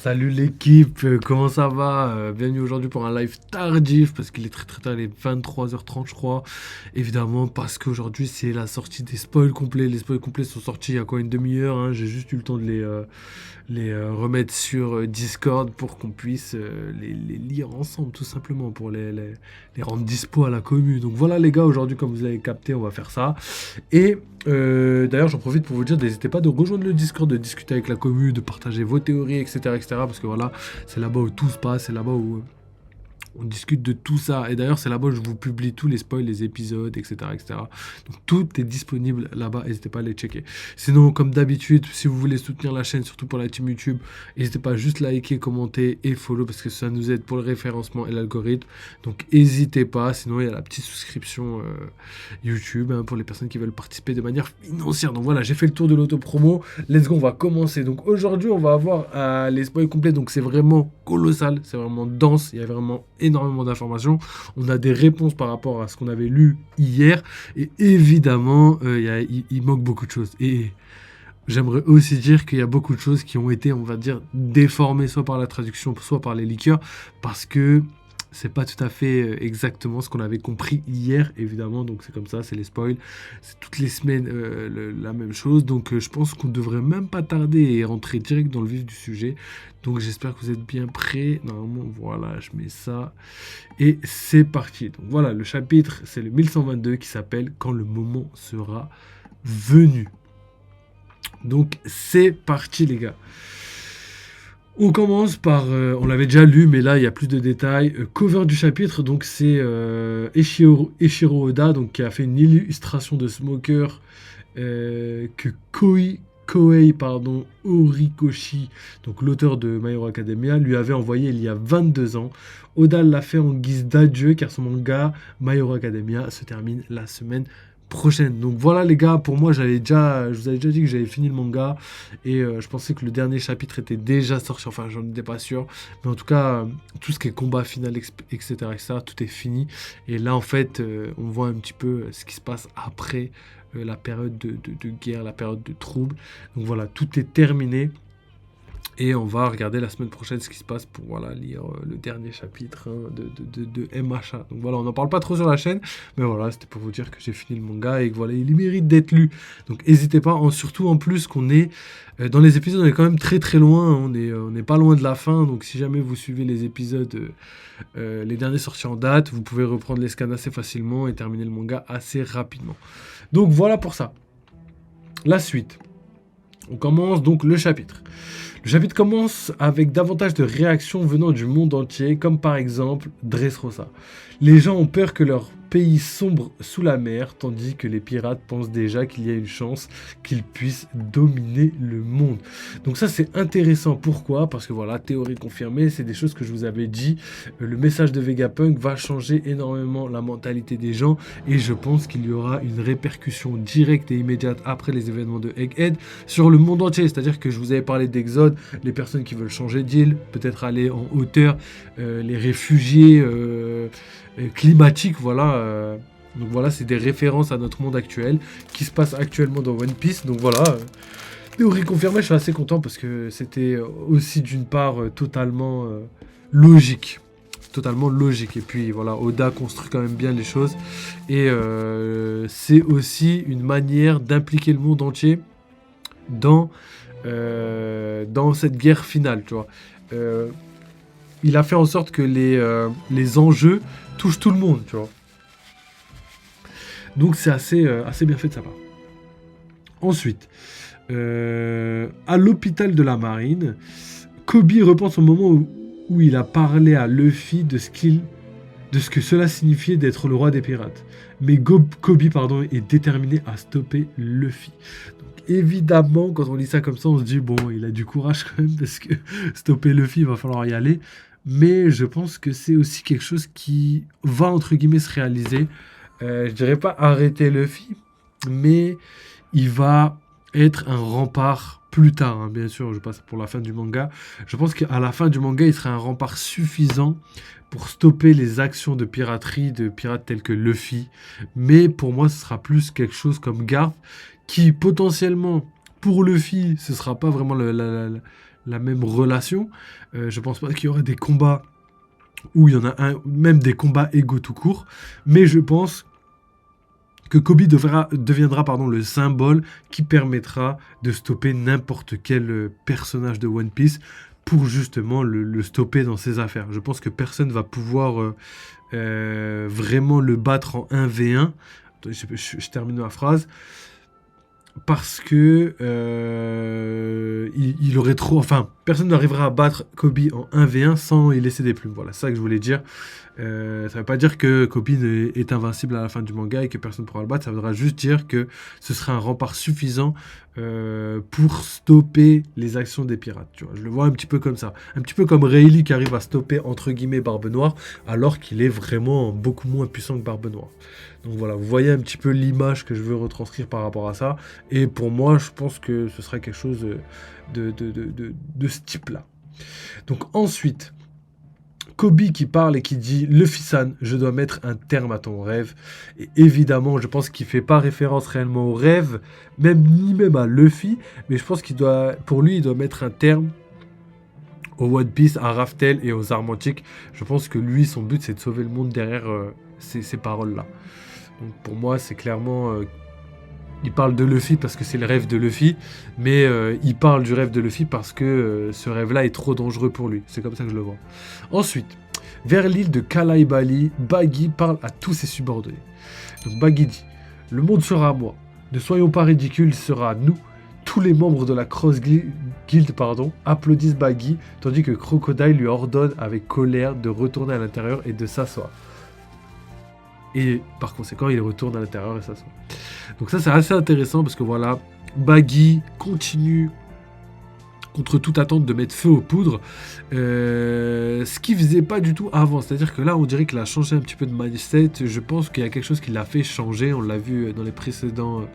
Salut l'équipe, comment ça va? Bienvenue aujourd'hui pour un live tardif parce qu'il est très très tard, il est 23h30 je crois. Évidemment parce qu'aujourd'hui c'est la sortie des spoils complets. Les spoils complets sont sortis il y a quoi une demi-heure, hein. J'ai juste eu le temps de les remettre sur Discord pour qu'on puisse les lire ensemble tout simplement pour les rendre dispo à la commu. Donc voilà les gars, aujourd'hui comme vous avez capté on va faire ça. Et d'ailleurs, j'en profite pour vous dire, n'hésitez pas de rejoindre le Discord, de discuter avec la commu, de partager vos théories, etc., etc. Parce que voilà, c'est là-bas où tout se passe, c'est là-bas où on discute de tout ça. Et d'ailleurs, c'est là-bas où je vous publie tous les spoils, les épisodes, etc., etc. Donc tout est disponible là-bas, n'hésitez pas à les checker. Sinon, comme d'habitude, si vous voulez soutenir la chaîne, surtout pour la team YouTube, n'hésitez pas à juste liker, commenter et follow parce que ça nous aide pour le référencement et l'algorithme. Donc n'hésitez pas. Sinon, il y a la petite souscription YouTube hein, pour les personnes qui veulent participer de manière financière. Donc voilà, j'ai fait le tour de l'auto-promo. Let's go, on va commencer. Donc aujourd'hui, on va avoir les spoils complets. Donc c'est vraiment colossal, c'est vraiment dense. Il y a vraiment énormément d'informations. On a des réponses par rapport à ce qu'on avait lu hier. Et évidemment, il manque beaucoup de choses. Et j'aimerais aussi dire qu'il y a beaucoup de choses qui ont été, on va dire, déformées soit par la traduction, soit par les leakers, parce que c'est pas tout à fait exactement ce qu'on avait compris hier, évidemment. Donc c'est comme ça, c'est les spoils. C'est toutes les semaines la même chose. Donc je pense qu'on devrait même pas tarder et rentrer direct dans le vif du sujet. Donc j'espère que vous êtes bien prêts. Normalement, voilà, je mets ça. Et c'est parti. Donc voilà, le chapitre, c'est le 1122 qui s'appelle « Quand le moment sera venu ». Donc c'est parti les gars. On commence par, on l'avait déjà lu, mais là il y a plus de détails. Cover du chapitre, donc c'est Eiichiro Oda, donc qui a fait une illustration de Smoker que Koei Horikoshi, donc l'auteur de My Hero Academia, lui avait envoyé il y a 22 ans. Oda l'a fait en guise d'adieu car son manga My Hero Academia se termine la semaine prochaine. Donc voilà les gars, pour moi je vous avais déjà dit que j'avais fini le manga et je pensais que le dernier chapitre était déjà sorti, enfin j'en étais pas sûr, mais en tout cas tout ce qui est combat final etc., etc., tout est fini et là en fait on voit un petit peu ce qui se passe après la période de guerre, la période de trouble. Donc voilà, tout est terminé. Et on va regarder la semaine prochaine ce qui se passe pour voilà, lire le dernier chapitre hein, de MHA. Donc voilà, on n'en parle pas trop sur la chaîne, mais voilà, c'était pour vous dire que j'ai fini le manga et que voilà, il mérite d'être lu. Donc n'hésitez pas, surtout en plus qu'on est dans les épisodes, on est quand même très très loin, hein. On n'est pas loin de la fin, donc si jamais vous suivez les épisodes, les derniers sortis en date, vous pouvez reprendre les scans assez facilement et terminer le manga assez rapidement. Donc voilà pour ça. La suite. On commence donc le chapitre. Le chapitre commence avec davantage de réactions venant du monde entier, comme par exemple Dressrosa. Les gens ont peur que leur pays sombre sous la mer, tandis que les pirates pensent déjà qu'il y a une chance qu'ils puissent dominer le monde. Donc ça c'est intéressant, pourquoi? Parce que voilà, théorie confirmée, c'est des choses que je vous avais dit, le message de Vegapunk va changer énormément la mentalité des gens, et je pense qu'il y aura une répercussion directe et immédiate après les événements de Egghead sur le monde entier, c'est-à-dire que je vous avais parlé d'Exode, les personnes qui veulent changer d'île, peut-être aller en hauteur, les réfugiés climatiques, voilà. Donc voilà, c'est des références à notre monde actuel qui se passe actuellement dans One Piece. Donc voilà, théorie confirmée, je suis assez content parce que c'était aussi d'une part totalement logique. Totalement logique. Et puis voilà, Oda construit quand même bien les choses. Et c'est aussi une manière d'impliquer le monde entier dans cette guerre finale, tu vois. Il a fait en sorte que les enjeux touchent tout le monde, tu vois. Donc c'est assez bien fait de sa part. Ensuite, à l'hôpital de la marine, Kobe repense au moment où il a parlé à Luffy de ce que cela signifiait d'être le roi des pirates. Mais Kobe est déterminé à stopper Luffy. Donc évidemment, quand on lit ça comme ça, on se dit, bon, il a du courage quand même, parce que stopper Luffy, il va falloir y aller. Mais je pense que c'est aussi quelque chose qui va, entre guillemets, se réaliser. Je dirais pas arrêter Luffy, mais il va être un rempart plus tard, hein, bien sûr, je passe pour la fin du manga. Je pense qu'à la fin du manga, il sera un rempart suffisant pour stopper les actions de piraterie de pirates tels que Luffy. Mais pour moi, ce sera plus quelque chose comme Garp, qui potentiellement, pour Luffy, ce sera pas vraiment la même relation. Je pense pas qu'il y aura des combats où il y en a même des combats égaux tout court. Mais je pense que Kobe deviendra le symbole qui permettra de stopper n'importe quel personnage de One Piece pour justement le stopper dans ses affaires. Je pense que personne va pouvoir vraiment le battre en 1v1. Je termine ma phrase. Parce que il aurait trop... Enfin, personne n'arrivera à battre Kobe en 1v1 sans y laisser des plumes. Voilà, c'est ça que je voulais dire. Ça ne veut pas dire que Kobe est invincible à la fin du manga et que personne ne pourra le battre. Ça voudra juste dire que ce sera un rempart suffisant pour stopper les actions des pirates. Tu vois. Je le vois un petit peu comme ça. Un petit peu comme Rayleigh qui arrive à stopper, entre guillemets, Barbe Noire, alors qu'il est vraiment beaucoup moins puissant que Barbe Noire. Donc voilà, vous voyez un petit peu l'image que je veux retranscrire par rapport à ça. Et pour moi, je pense que ce sera quelque chose de ce type-là. Donc ensuite, Kobe qui parle et qui dit « Luffy-san, je dois mettre un terme à ton rêve. » Et évidemment, je pense qu'il ne fait pas référence réellement au rêve, ni même à Luffy, mais je pense pour lui, il doit mettre un terme au One Piece, à Raftel et aux armes antiques. Je pense que lui, son but, c'est de sauver le monde derrière ces paroles-là. Donc pour moi, c'est clairement... il parle de Luffy parce que c'est le rêve de Luffy, mais il parle du rêve de Luffy parce que ce rêve-là est trop dangereux pour lui. C'est comme ça que je le vois. Ensuite, vers l'île de Kalai Bali, Baggy parle à tous ses subordonnés. Donc Baggy dit « Le monde sera à moi. Ne soyons pas ridicules, il sera à nous. » Tous les membres de la Cross Guild applaudissent Baggy, tandis que Crocodile lui ordonne avec colère de retourner à l'intérieur et de s'asseoir. Et par conséquent, il retourne à l'intérieur et s'assoit. Donc ça, c'est assez intéressant parce que voilà, Baggy continue contre toute attente de mettre feu aux poudres, ce qu'il faisait pas du tout avant. C'est-à-dire que là, on dirait qu'il a changé un petit peu de mindset. Je pense qu'il y a quelque chose qui l'a fait changer. On l'a vu dans les précédents...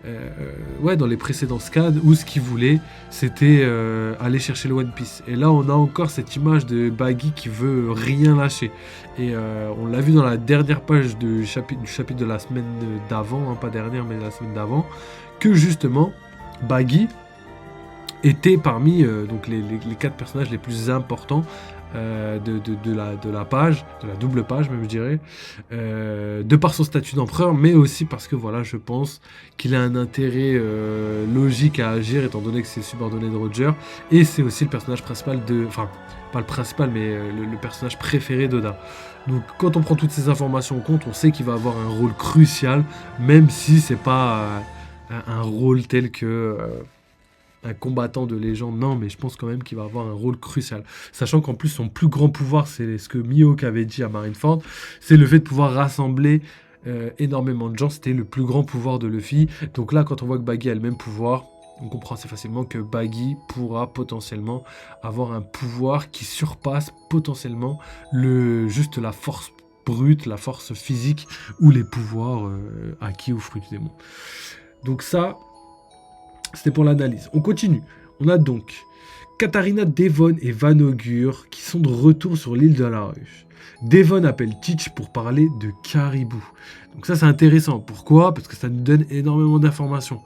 dans les précédents scans où ce qu'il voulait c'était aller chercher le One Piece, et là on a encore cette image de Baggy qui veut rien lâcher, et on l'a vu dans la dernière page du chapitre de la semaine d'avant, pas dernière mais la semaine d'avant, que justement Baggy était parmi donc les 4 personnages les plus importants de la page, de la double page même je dirais, de par son statut d'empereur, mais aussi parce que voilà, je pense qu'il a un intérêt logique à agir étant donné que c'est subordonné de Roger, et c'est aussi le personnage principal enfin pas le principal mais le personnage préféré d'Oda. Donc quand on prend toutes ces informations en compte, on sait qu'il va avoir un rôle crucial, même si c'est pas un rôle tel que un combattant de légende, non, mais je pense quand même qu'il va avoir un rôle crucial. Sachant qu'en plus, son plus grand pouvoir, c'est ce que Mihawk avait dit à Marineford, c'est le fait de pouvoir rassembler énormément de gens. C'était le plus grand pouvoir de Luffy. Donc là, quand on voit que Baggy a le même pouvoir, on comprend assez facilement que Baggy pourra potentiellement avoir un pouvoir qui surpasse potentiellement juste la force brute, la force physique ou les pouvoirs acquis au fruit du démon. Donc ça... c'était pour l'analyse. On continue. On a donc Katarina, Devon et Van Augure qui sont de retour sur l'île de la Ruche. Devon appelle Teach pour parler de Caribou. Donc ça, c'est intéressant. Pourquoi ? Parce que ça nous donne énormément d'informations.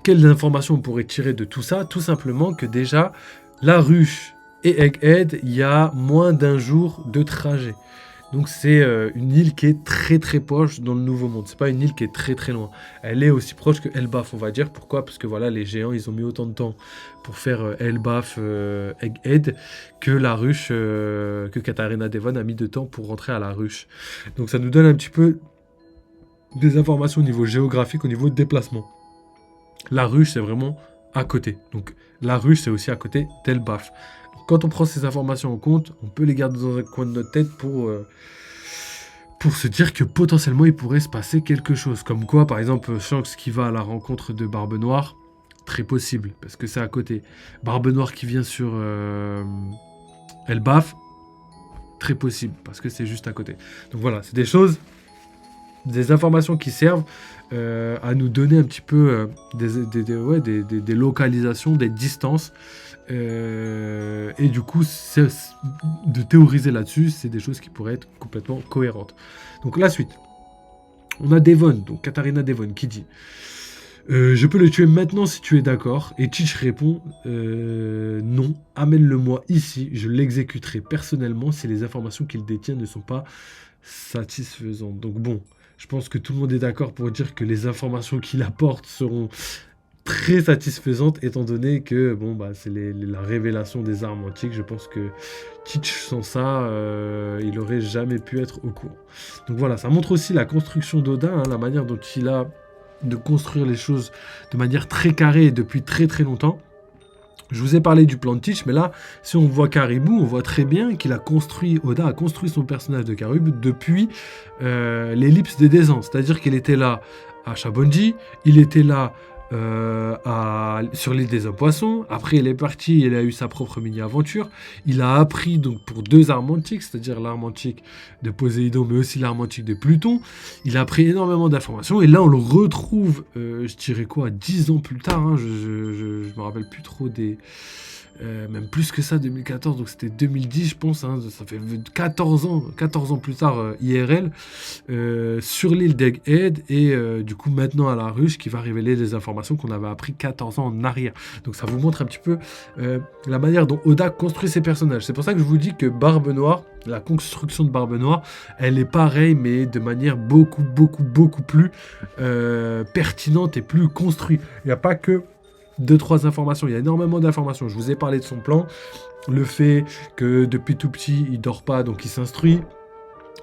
Quelles informations on pourrait tirer de tout ça ? Tout simplement que déjà, la Ruche et Egghead, il y a moins d'1 jour de trajet. Donc c'est une île qui est très très proche dans le Nouveau Monde. C'est pas une île qui est très très loin. Elle est aussi proche que Elbaf, on va dire. Pourquoi ? Parce que voilà, les géants, ils ont mis autant de temps pour faire Elbaf, Egghead, que la Ruche, que Katarina Devon a mis de temps pour rentrer à la Ruche. Donc ça nous donne un petit peu des informations au niveau géographique, au niveau de déplacement. La Ruche, c'est vraiment à côté. Donc la Ruche, c'est aussi à côté d'Elbaf. Quand on prend ces informations en compte, on peut les garder dans un coin de notre tête pour se dire que potentiellement il pourrait se passer quelque chose. Comme quoi, par exemple, Shanks qui va à la rencontre de Barbe Noire, très possible, parce que c'est à côté. Barbe Noire qui vient sur Elbaf, très possible, parce que c'est juste à côté. Donc voilà, c'est des choses, des informations qui servent à nous donner un petit peu des localisations, des distances. Et du coup, de théoriser là-dessus, c'est des choses qui pourraient être complètement cohérentes. Donc la suite. On a Devon, donc Katarina Devon, qui dit Je peux le tuer maintenant si tu es d'accord. Et Teach répond non, amène-le-moi ici, je l'exécuterai personnellement si les informations qu'il détient ne sont pas satisfaisantes. Donc bon, je pense que tout le monde est d'accord pour dire que les informations qu'il apporte seront très satisfaisantes étant donné que bon bah c'est la révélation des armes antiques. Je pense que Teach sans ça, il aurait jamais pu être au courant. Donc voilà, ça montre aussi la construction d'Oda, hein, la manière dont il a de construire les choses de manière très carrée et depuis très très longtemps. Je vous ai parlé du plan de Teach, mais là, si on voit Caribou, on voit très bien qu'il a construit, Oda a construit son personnage de Caribou depuis l'ellipse des 10 ans. C'est-à-dire qu'il était là à Shabonji, il était là sur l'île des hommes poissons. Après, il est parti, il a eu sa propre mini-aventure. Il a appris donc pour 2 armes antiques, c'est-à-dire l'arme antique de Poséidon, mais aussi l'arme antique de Pluton. Il a appris énormément d'informations. Et là, on le retrouve, je dirais quoi, 10 ans plus tard. Hein, je me rappelle plus trop des... même plus que ça, 2014, donc c'était 2010, je pense, hein, ça fait 14 ans plus tard, IRL, sur l'île d'Egghead, et du coup maintenant à la ruche, qui va révéler des informations qu'on avait appris 14 ans en arrière. Donc ça vous montre un petit peu la manière dont Oda construit ses personnages. C'est pour ça que je vous dis que Barbe Noire, la construction de Barbe Noire, elle est pareille, mais de manière beaucoup plus pertinente et plus construite. Il n'y a pas que 2-3 informations, il y a énormément d'informations. Je vous ai parlé de son plan, le fait que depuis tout petit, il dort pas, donc il s'instruit.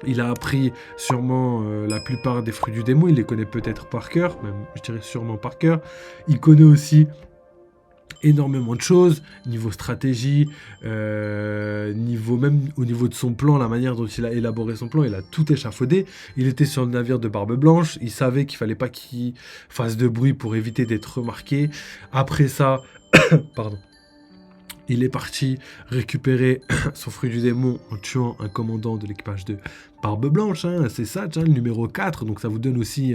Il a appris sûrement la plupart des fruits du démon, il les connaît peut-être par cœur, même je dirais sûrement par cœur. Il connaît aussi énormément de choses, niveau stratégie, même au niveau de son plan, la manière dont il a élaboré son plan, il a tout échafaudé. Il était sur le navire de Barbe Blanche, il savait qu'il fallait pas qu'il fasse de bruit pour éviter d'être remarqué. Après ça, pardon, il est parti récupérer son fruit du démon en tuant un commandant de l'équipage de Barbe Blanche, hein, c'est ça, le numéro 4, donc ça vous donne aussi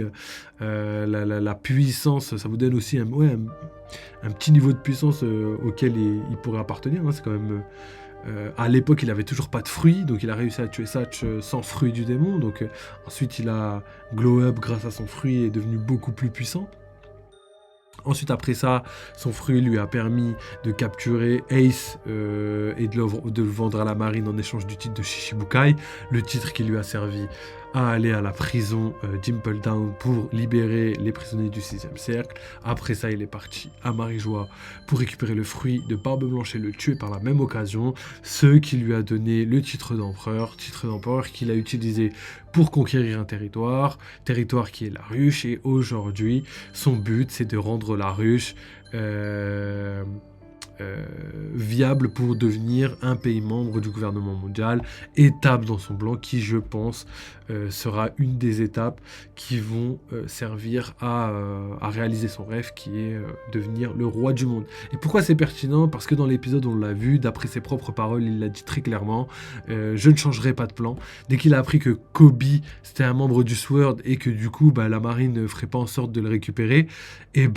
la puissance, ça vous donne aussi un petit niveau de puissance auquel il pourrait appartenir, hein, c'est quand même... à l'époque, il avait toujours pas de fruits, donc il a réussi à tuer Satch sans fruit du démon, donc ensuite il a glow up grâce à son fruit et est devenu beaucoup plus puissant. Ensuite, après ça, son fruit lui a permis de capturer Ace et de le vendre à la marine en échange du titre de Shichibukai, le titre qui lui a servi à aller à la prison Dimple Down pour libérer les prisonniers du 6e cercle. Après ça, il est parti à Marijois pour récupérer le fruit de Barbe Blanche et le tuer par la même occasion, ce qui lui a donné le titre d'empereur qu'il a utilisé pour conquérir un territoire qui est la ruche, et aujourd'hui, son but, c'est de rendre la ruche viable pour devenir un pays membre du gouvernement mondial, étape dans son plan qui, je pense, sera une des étapes qui vont servir à réaliser son rêve, qui est devenir le roi du monde. Et pourquoi c'est pertinent? Parce que dans l'épisode, on l'a vu, d'après ses propres paroles, il l'a dit très clairement, je ne changerai pas de plan. Dès qu'il a appris que Kobe, c'était un membre du SWORD, et que du coup, la marine ne ferait pas en sorte de le récupérer, et il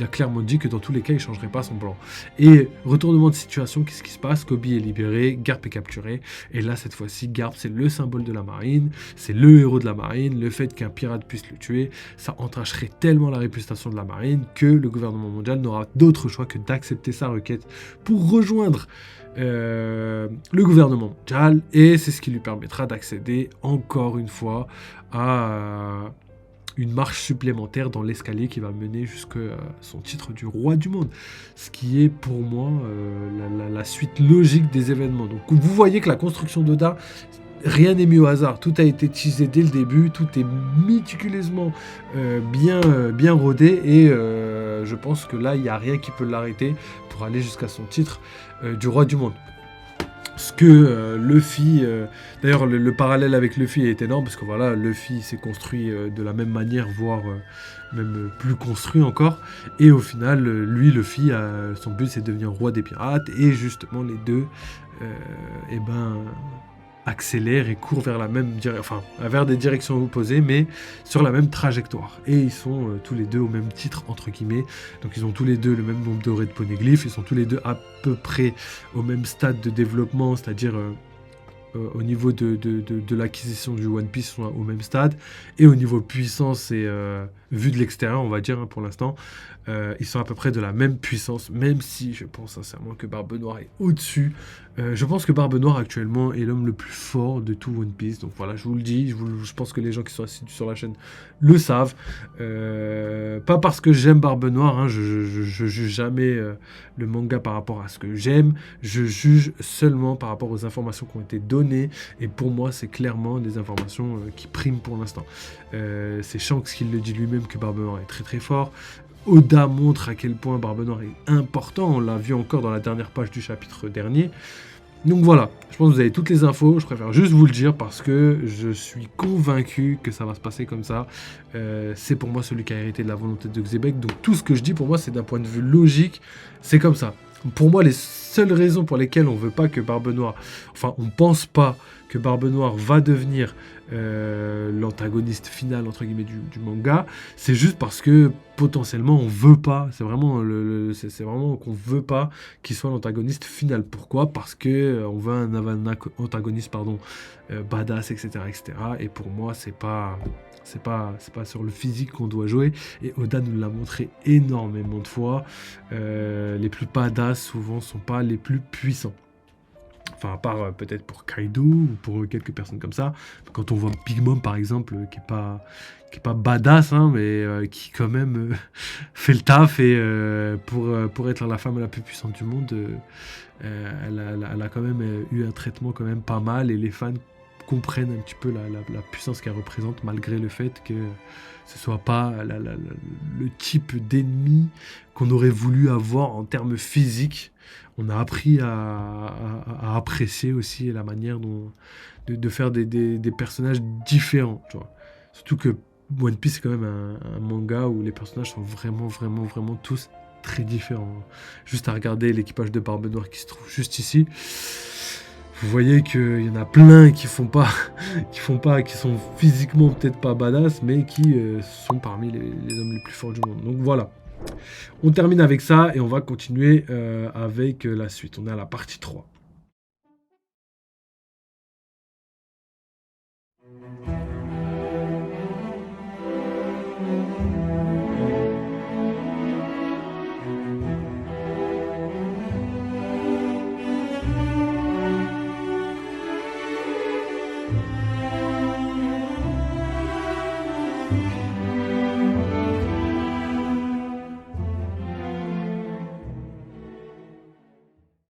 a clairement dit que dans tous les cas, il ne changerait pas son plan. Et retournement de situation, qu'est-ce qui se passe? Kobe est libéré, Garp est capturé, et là, cette fois-ci, Garp, c'est le symbole de la marine, c'est le héros de la marine. Le fait qu'un pirate puisse le tuer, ça entacherait tellement la réputation de la marine que le gouvernement mondial n'aura d'autre choix que d'accepter sa requête pour rejoindre le gouvernement mondial, et c'est ce qui lui permettra d'accéder encore une fois à une marche supplémentaire dans l'escalier qui va mener jusqu'à son titre du roi du monde. Ce qui est pour moi la suite logique des événements. Donc vous voyez que la construction d'Oda, rien n'est mis au hasard. Tout a été teasé dès le début, tout est méticuleusement bien rodé, et je pense que là, il n'y a rien qui peut l'arrêter pour aller jusqu'à son titre du roi du monde. Ce que Luffy... D'ailleurs, le parallèle avec Luffy est énorme, parce que voilà, Luffy s'est construit de la même manière, voire même plus construit encore. Et au final, lui, Luffy, son but, c'est de devenir roi des pirates. Et justement, les deux, accélèrent et courent vers la même vers des directions opposées, mais sur la même trajectoire. Et ils sont tous les deux au même titre, entre guillemets. Donc ils ont tous les deux le même nombre de poneglyphes, ils sont tous les deux à peu près au même stade de développement, c'est-à-dire au niveau de l'acquisition du One Piece, sont au même stade. Et au niveau puissance et vu de l'extérieur, on va dire, hein, pour l'instant, ils sont à peu près de la même puissance, même si je pense sincèrement que Barbe Noire est au-dessus. Je pense que Barbe Noire actuellement est l'homme le plus fort de tout One Piece. Donc voilà, je vous le dis, je pense que les gens qui sont assidus sur la chaîne le savent. Pas parce que j'aime Barbe Noire, hein, je juge jamais le manga par rapport à ce que j'aime. Je juge seulement par rapport aux informations qui ont été données. Et pour moi, c'est clairement des informations qui priment pour l'instant. C'est Shanks qui le dit lui-même que Barbe Noire est très très fort. Oda montre à quel point Barbe Noire est important. On l'a vu encore dans la dernière page du chapitre dernier. Donc voilà, je pense que vous avez toutes les infos. Je préfère juste vous le dire parce que je suis convaincu que ça va se passer comme ça. C'est pour moi celui qui a hérité de la volonté de Xebec. Donc tout ce que je dis pour moi, c'est d'un point de vue logique. C'est comme ça. Pour moi, les seules raisons pour lesquelles on veut pas que Barbe Noire, enfin, on pense pas que Barbe Noire va devenir l'antagoniste final entre guillemets du manga, c'est juste parce que potentiellement on veut pas. C'est vraiment c'est vraiment qu'on veut pas qu'il soit l'antagoniste final. Pourquoi? Parce que on veut un antagoniste badass, etc., etc. Et pour moi, c'est pas sur le physique qu'on doit jouer. Et Oda nous l'a montré énormément de fois. Les plus badass souvent sont pas les plus puissants. Enfin, à part peut-être pour Kaido ou pour quelques personnes comme ça. Quand on voit Big Mom, par exemple, qui est pas badass, hein, mais qui quand même fait le taf. Et pour être la femme la plus puissante du monde, elle a quand même eu un traitement quand même pas mal. Et les fans comprennent un petit peu la puissance qu'elle représente, malgré le fait que ce soit pas le type d'ennemi qu'on aurait voulu avoir en termes physiques. On a appris à apprécier aussi la manière de faire des personnages différents, tu vois. Surtout que One Piece, c'est quand même un manga où les personnages sont vraiment, vraiment, vraiment tous très différents. Juste à regarder l'équipage de Barbe Noire qui se trouve juste ici, vous voyez qu'il y en a plein qui sont physiquement peut-être pas badass, mais qui sont parmi les hommes les plus forts du monde. Donc voilà. On termine avec ça et on va continuer avec la suite. On est à la partie 3.